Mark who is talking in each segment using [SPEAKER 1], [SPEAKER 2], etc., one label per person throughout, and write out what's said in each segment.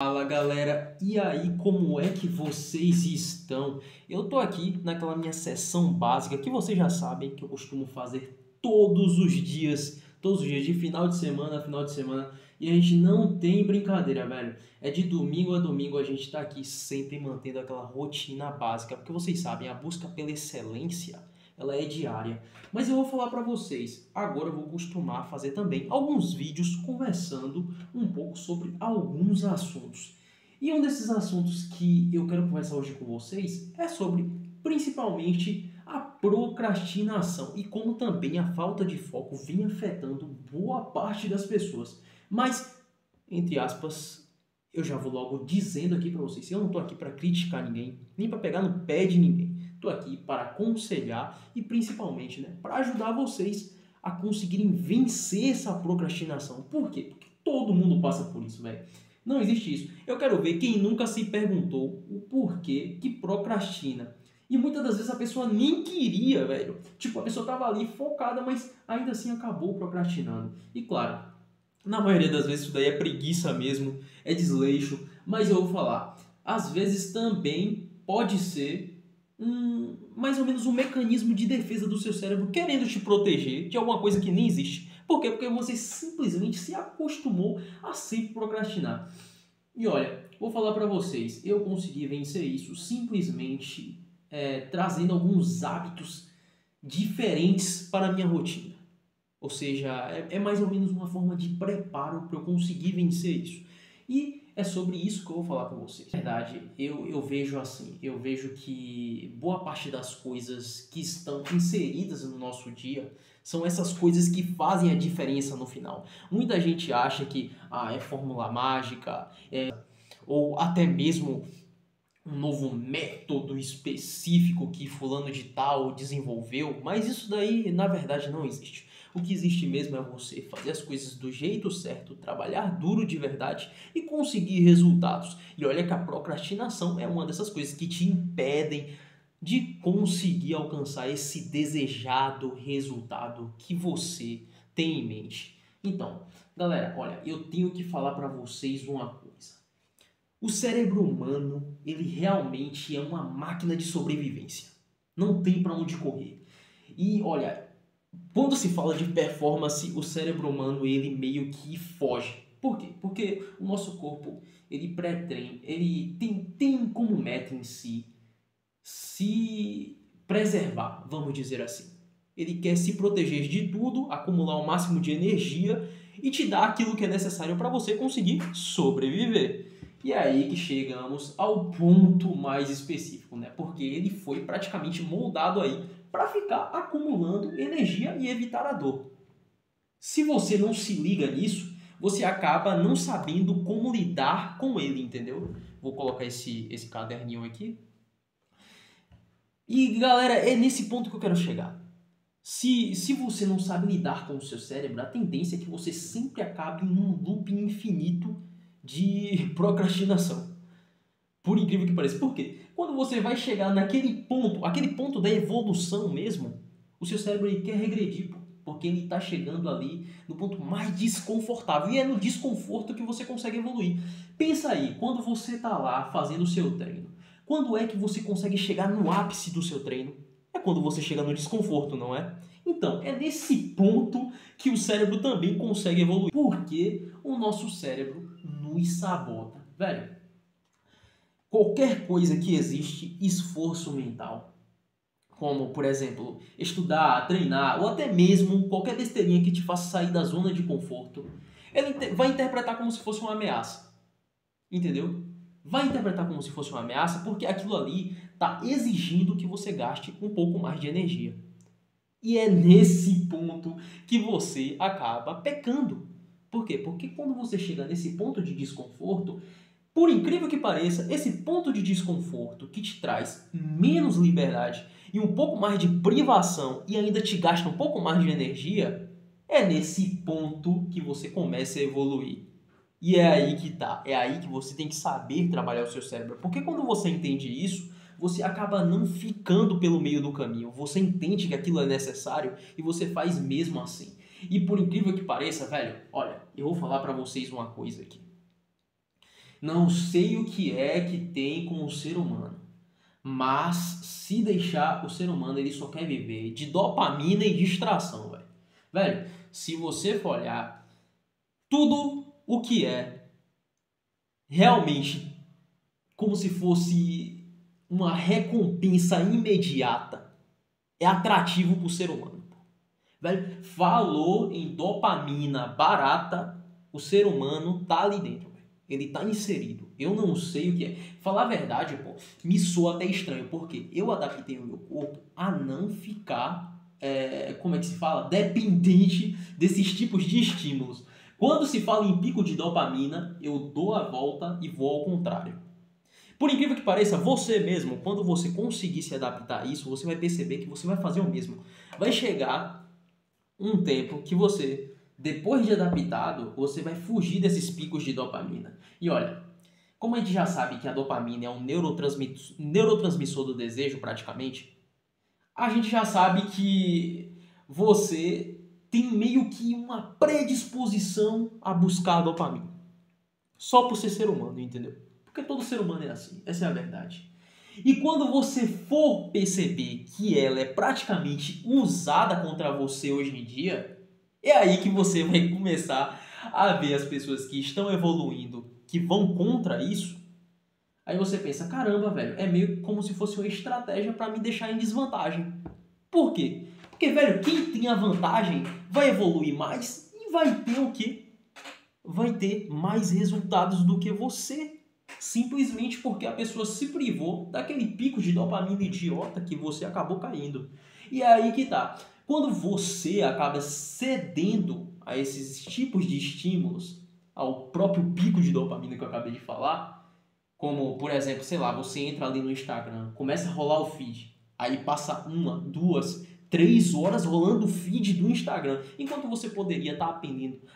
[SPEAKER 1] Fala galera, e aí, como é que vocês estão? Eu tô aqui naquela minha sessão básica que vocês já sabem que eu costumo fazer todos os dias de final de semana, e a gente não tem brincadeira, velho. É de domingo a domingo a gente tá aqui sempre mantendo aquela rotina básica, porque vocês sabem, a busca pela excelência, ela é diária. Mas eu vou falar pra vocês, agora eu vou costumar fazer também alguns vídeos conversando um pouco sobre alguns assuntos. E um desses assuntos que eu quero conversar hoje com vocês é sobre principalmente a procrastinação e como também a falta de foco vem afetando boa parte das pessoas. Mas, entre aspas, eu já vou logo dizendo aqui para vocês, eu não estou aqui para criticar ninguém, nem para pegar no pé de ninguém. Estou aqui para aconselhar e principalmente, para ajudar vocês a conseguirem vencer essa procrastinação. Por quê? Porque todo mundo passa por isso, velho. Não existe isso. Eu quero ver quem nunca se perguntou o porquê que procrastina. E muitas das vezes a pessoa nem queria, velho. Tipo, a pessoa tava ali focada, mas ainda assim acabou procrastinando. E claro, na maioria das vezes isso daí é preguiça mesmo, é desleixo. Mas eu vou falar, às vezes também pode ser mais ou menos um mecanismo de defesa do seu cérebro querendo te proteger de alguma coisa que nem existe. Por quê? Porque você simplesmente se acostumou a sempre procrastinar. E olha, vou falar para vocês, eu consegui vencer isso simplesmente trazendo alguns hábitos diferentes para a minha rotina. Ou seja, é mais ou menos uma forma de preparo para eu conseguir vencer isso. E é sobre isso que eu vou falar com vocês. Na verdade, eu vejo assim, eu vejo que boa parte das coisas que estão inseridas no nosso dia são essas coisas que fazem a diferença no final. Muita gente acha que é fórmula mágica, ou até mesmo um novo método específico que fulano de tal desenvolveu, mas isso daí na verdade não existe. O que existe mesmo é você fazer as coisas do jeito certo, trabalhar duro de verdade e conseguir resultados. E olha que a procrastinação é uma dessas coisas que te impedem de conseguir alcançar esse desejado resultado que você tem em mente. Então, galera, olha, eu tenho que falar para vocês uma coisa. O cérebro humano, ele realmente é uma máquina de sobrevivência. Não tem para onde correr. E olha, quando se fala de performance, o cérebro humano ele meio que foge. Por quê? Porque o nosso corpo, ele pré-treina, ele tem como meta em si se preservar, vamos dizer assim. Ele quer se proteger de tudo, acumular o máximo de energia e te dar aquilo que é necessário para você conseguir sobreviver. E é aí que chegamos ao ponto mais específico, né? Porque ele foi praticamente moldado aí para ficar acumulando energia e evitar a dor. Se você não se liga nisso, você acaba não sabendo como lidar com ele, entendeu? Vou colocar esse caderninho aqui. E galera, é nesse ponto que eu quero chegar. Se você não sabe lidar com o seu cérebro, a tendência é que você sempre acabe em um looping infinito de procrastinação. Por incrível que pareça. Por quê? Quando você vai chegar naquele ponto, aquele ponto da evolução mesmo, o seu cérebro ele quer regredir, porque ele está chegando ali no ponto mais desconfortável. E é no desconforto que você consegue evoluir. Pensa aí, quando você está lá fazendo o seu treino, quando é que você consegue chegar no ápice do seu treino? É quando você chega no desconforto, não é? Então, é nesse ponto que o cérebro também consegue evoluir. Porque o nosso cérebro nos sabota. Velho, qualquer coisa que existe esforço mental, como, por exemplo, estudar, treinar, ou até mesmo qualquer besteirinha que te faça sair da zona de conforto, ele vai interpretar como se fosse uma ameaça. Entendeu? Vai interpretar como se fosse uma ameaça porque aquilo ali está exigindo que você gaste um pouco mais de energia. E é nesse ponto que você acaba pecando. Por quê? Porque quando você chega nesse ponto de desconforto, por incrível que pareça, esse ponto de desconforto que te traz menos liberdade e um pouco mais de privação e ainda te gasta um pouco mais de energia, é nesse ponto que você começa a evoluir. E é aí que tá, é aí que você tem que saber trabalhar o seu cérebro. Porque quando você entende isso, você acaba não ficando pelo meio do caminho. Você entende que aquilo é necessário e você faz mesmo assim. E por incrível que pareça, velho, olha, eu vou falar pra vocês uma coisa aqui. Não sei o que é que tem com o ser humano, mas se deixar o ser humano, ele só quer viver de dopamina e distração, velho. Velho, se você for olhar tudo o que é realmente como se fosse uma recompensa imediata, é atrativo para o ser humano. Velho, falou em dopamina barata, o ser humano tá ali dentro, velho. Ele tá inserido. Eu não sei o que é. Falar a verdade, pô, me soa até estranho, porque eu adaptei o meu corpo a não ficar, como é que se fala? Dependente desses tipos de estímulos. Quando se fala em pico de dopamina, eu dou a volta e vou ao contrário. Por incrível que pareça, você mesmo, quando você conseguir se adaptar a isso, você vai perceber que você vai fazer o mesmo. Vai chegar um tempo que você, depois de adaptado, você vai fugir desses picos de dopamina. E olha, como a gente já sabe que a dopamina é um neurotransmissor do desejo, praticamente, a gente já sabe que você tem meio que uma predisposição a buscar a dopamina. Só por ser humano, entendeu? Porque todo ser humano é assim, essa é a verdade. E quando você for perceber que ela é praticamente usada contra você hoje em dia, é aí que você vai começar a ver as pessoas que estão evoluindo, que vão contra isso. Aí você pensa, caramba, velho, é meio como se fosse uma estratégia para me deixar em desvantagem. Por quê? Porque, velho, quem tem a vantagem vai evoluir mais e vai ter o quê? Vai ter mais resultados do que você. Simplesmente porque a pessoa se privou daquele pico de dopamina idiota que você acabou caindo. E é aí que tá. Quando você acaba cedendo a esses tipos de estímulos, ao próprio pico de dopamina que eu acabei de falar, como, por exemplo, sei lá, você entra ali no Instagram, começa a rolar o feed, aí passa 1, 2, 3 horas rolando o feed do Instagram, enquanto você poderia estar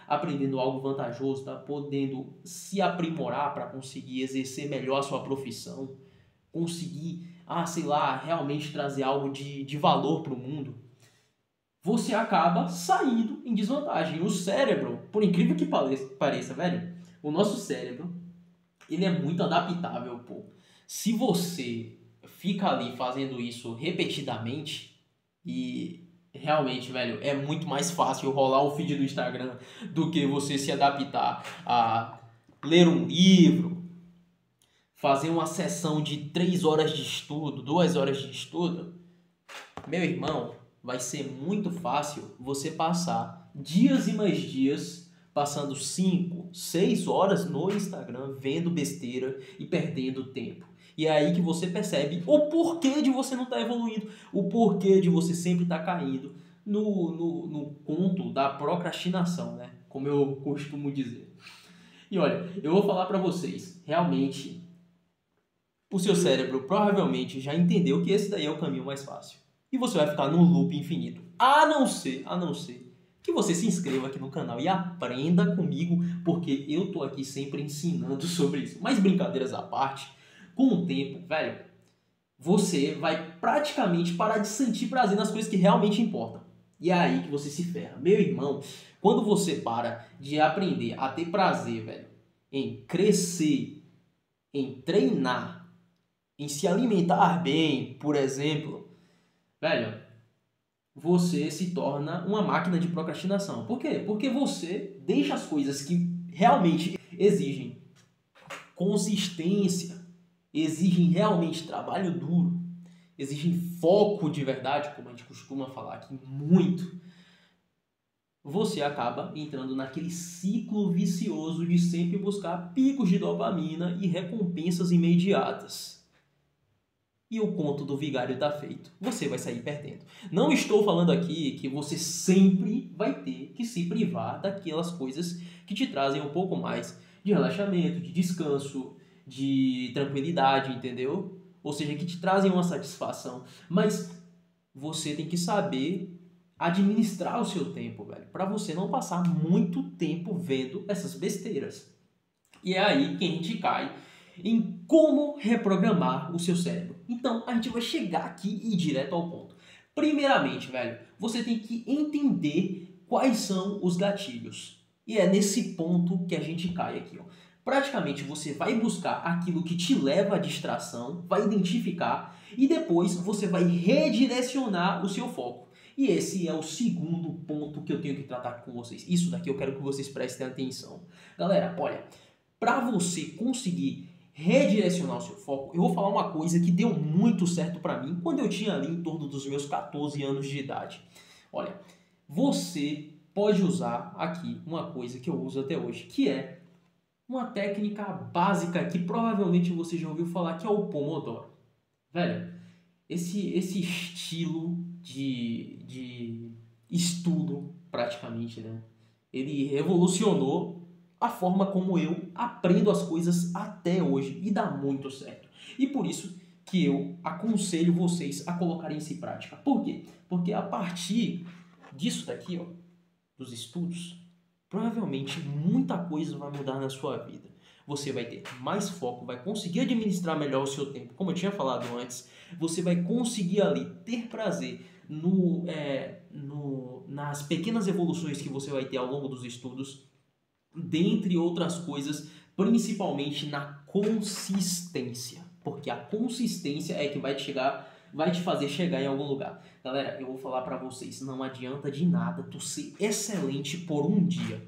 [SPEAKER 1] aprendendo algo vantajoso, estar podendo se aprimorar para conseguir exercer melhor a sua profissão, conseguir, sei lá, realmente trazer algo de valor para o mundo. Você acaba saindo em desvantagem. O cérebro, por incrível que pareça, velho, o nosso cérebro, ele é muito adaptável, pô. Se você fica ali fazendo isso repetidamente e realmente, velho, é muito mais fácil rolar o feed do Instagram do que você se adaptar a ler um livro, fazer uma sessão de 3 horas de estudo, 2 horas de estudo. Meu irmão, vai ser muito fácil você passar dias e mais dias passando 5, 6 horas no Instagram vendo besteira e perdendo tempo. E é aí que você percebe o porquê de você não estar evoluindo, o porquê de você sempre estar caindo no conto da procrastinação, né? Como eu costumo dizer. E olha, eu vou falar para vocês, realmente, o seu cérebro provavelmente já entendeu que esse daí é o caminho mais fácil. E você vai ficar num loop infinito. A não ser que você se inscreva aqui no canal e aprenda comigo, porque eu tô aqui sempre ensinando sobre isso. Mas brincadeiras à parte, com o tempo, velho, você vai praticamente parar de sentir prazer nas coisas que realmente importam. E é aí que você se ferra. Meu irmão, quando você para de aprender a ter prazer, velho, em crescer, em treinar, em se alimentar bem, por exemplo, velho, você se torna uma máquina de procrastinação. Por quê? Porque você deixa as coisas que realmente exigem consistência, exigem realmente trabalho duro, exigem foco de verdade, como a gente costuma falar aqui muito. Você acaba entrando naquele ciclo vicioso de sempre buscar picos de dopamina e recompensas imediatas. E o conto do vigário está feito. Você vai sair perdendo. Não estou falando aqui que você sempre vai ter que se privar daquelas coisas que te trazem um pouco mais de relaxamento, de descanso, de tranquilidade, entendeu? Ou seja, que te trazem uma satisfação. Mas você tem que saber administrar o seu tempo, velho, para você não passar muito tempo vendo essas besteiras. E é aí que a gente cai em como reprogramar o seu cérebro. Então, a gente vai chegar aqui e ir direto ao ponto. Primeiramente, velho, você tem que entender quais são os gatilhos. E é nesse ponto que a gente cai aqui, ó. Praticamente você vai buscar aquilo que te leva à distração, vai identificar e depois você vai redirecionar o seu foco. E esse é o segundo ponto que eu tenho que tratar com vocês. Isso daqui eu quero que vocês prestem atenção. Galera, olha, para você conseguir redirecionar o seu foco, eu vou falar uma coisa que deu muito certo para mim quando eu tinha ali em torno dos meus 14 anos de idade. Olha, você pode usar aqui uma coisa que eu uso até hoje, que é uma técnica básica que provavelmente você já ouviu falar, que é o Pomodoro. Velho, esse estilo de estudo, praticamente, né? Ele revolucionou a forma como eu aprendo as coisas até hoje e dá muito certo. E por isso que eu aconselho vocês a colocarem isso em prática. Por quê? Porque a partir disso daqui, ó, dos estudos, provavelmente muita coisa vai mudar na sua vida. Você vai ter mais foco, vai conseguir administrar melhor o seu tempo, como eu tinha falado antes. Você vai conseguir ali ter prazer nas pequenas evoluções que você vai ter ao longo dos estudos, dentre outras coisas, principalmente na consistência. Porque a consistência é que vai te fazer chegar em algum lugar. Galera, eu vou falar pra vocês, não adianta de nada tu ser excelente por um dia.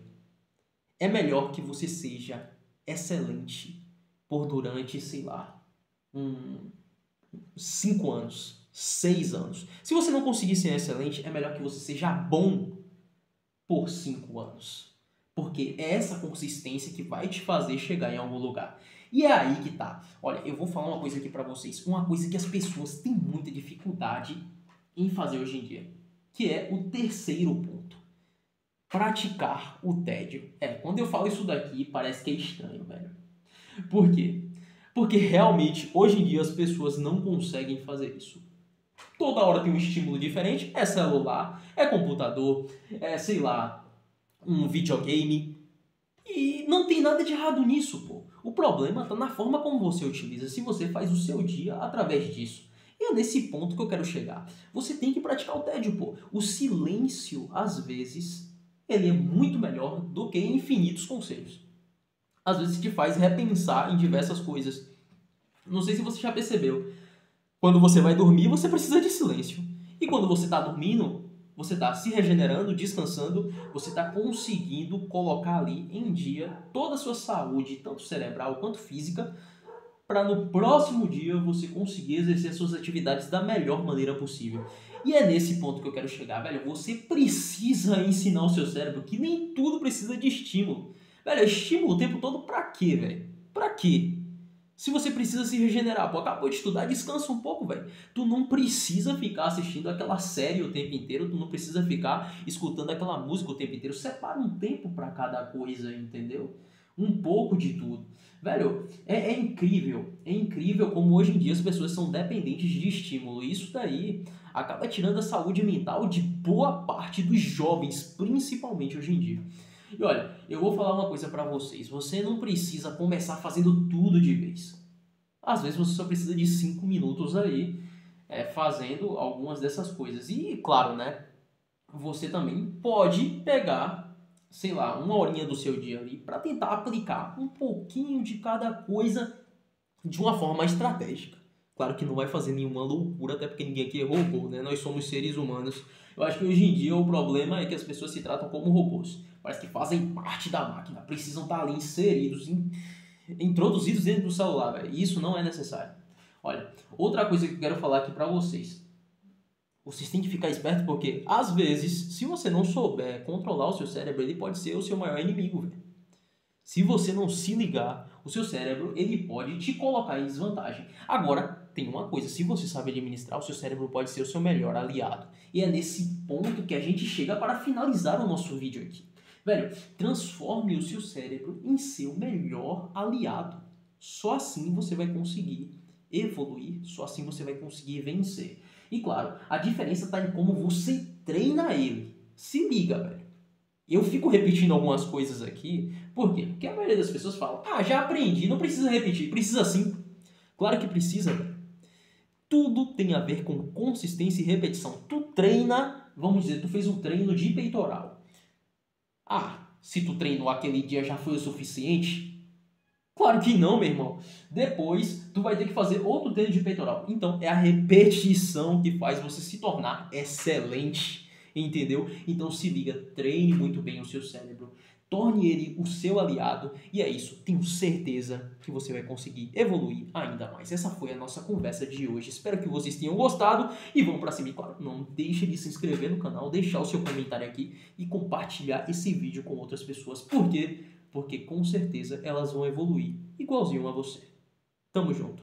[SPEAKER 1] É melhor que você seja excelente por durante, sei lá, 5 anos, 6 anos. Se você não conseguir ser excelente, é melhor que você seja bom por 5 anos. Porque é essa consistência que vai te fazer chegar em algum lugar. E é aí que tá. Olha, eu vou falar uma coisa aqui pra vocês. Uma coisa que as pessoas têm muita dificuldade em fazer hoje em dia. Que é o terceiro ponto. Praticar o tédio. Quando eu falo isso daqui, parece que é estranho, velho. Por quê? Porque realmente, hoje em dia, as pessoas não conseguem fazer isso. Toda hora tem um estímulo diferente. É celular, é computador, é, sei lá, um videogame. E não tem nada de errado nisso, pô. O problema está na forma como você utiliza, se você faz o seu dia através disso. E é nesse ponto que eu quero chegar. Você tem que praticar o tédio, pô. O silêncio, às vezes, ele é muito melhor do que infinitos conselhos. Às vezes te faz repensar em diversas coisas. Não sei se você já percebeu. Quando você vai dormir, você precisa de silêncio. E quando você está dormindo, você está se regenerando, descansando, você está conseguindo colocar ali em dia toda a sua saúde, tanto cerebral quanto física, para no próximo dia você conseguir exercer suas atividades da melhor maneira possível. E é nesse ponto que eu quero chegar, velho. Você precisa ensinar o seu cérebro que nem tudo precisa de estímulo. Velho, estímulo o tempo todo pra quê, velho? Pra quê? Se você precisa se regenerar, pô, acabou de estudar, descansa um pouco, velho. Tu não precisa ficar assistindo aquela série o tempo inteiro, tu não precisa ficar escutando aquela música o tempo inteiro. Separa um tempo pra cada coisa, entendeu? Um pouco de tudo. Velho, é incrível como hoje em dia as pessoas são dependentes de estímulo. E isso daí acaba tirando a saúde mental de boa parte dos jovens, principalmente hoje em dia. E olha, eu vou falar uma coisa pra vocês. Você não precisa começar fazendo tudo de vez. Às vezes você só precisa de 5 minutos aí fazendo algumas dessas coisas. E claro, né? Você também pode pegar, sei lá, uma horinha do seu dia ali para tentar aplicar um pouquinho de cada coisa de uma forma estratégica. Claro que não vai fazer nenhuma loucura, até porque ninguém aqui é robô, né? Nós somos seres humanos. Eu acho que hoje em dia o problema é que as pessoas se tratam como robôs. Parece que fazem parte da máquina, precisam estar ali inseridos, introduzidos dentro do celular, velho. E isso não é necessário. Olha, outra coisa que eu quero falar aqui pra vocês. Vocês têm que ficar espertos porque, às vezes, se você não souber controlar o seu cérebro, ele pode ser o seu maior inimigo, velho. Se você não se ligar, o seu cérebro, ele pode te colocar em desvantagem. Agora, tem uma coisa, se você sabe administrar, o seu cérebro pode ser o seu melhor aliado. E é nesse ponto que a gente chega para finalizar o nosso vídeo aqui. Velho, transforme o seu cérebro em seu melhor aliado. Só assim você vai conseguir evoluir, só assim você vai conseguir vencer. E claro, a diferença está em como você treina ele. Se liga, velho. Eu fico repetindo algumas coisas aqui, por quê? Porque a maioria das pessoas fala, já aprendi, não precisa repetir, precisa sim. Claro que precisa, velho. Tudo tem a ver com consistência e repetição. Tu treina, vamos dizer, tu fez um treino de peitoral. Se tu treinou aquele dia já foi o suficiente? Claro que não, meu irmão. Depois, tu vai ter que fazer outro treino de peitoral. Então, é a repetição que faz você se tornar excelente, entendeu? Então, se liga, treine muito bem o seu cérebro. Torne ele o seu aliado. E é isso, tenho certeza que você vai conseguir evoluir ainda mais. Essa foi a nossa conversa de hoje. Espero que vocês tenham gostado e vamos pra cima. E claro, não deixe de se inscrever no canal, deixar o seu comentário aqui e compartilhar esse vídeo com outras pessoas. Por quê? Porque com certeza elas vão evoluir igualzinho a você. Tamo junto.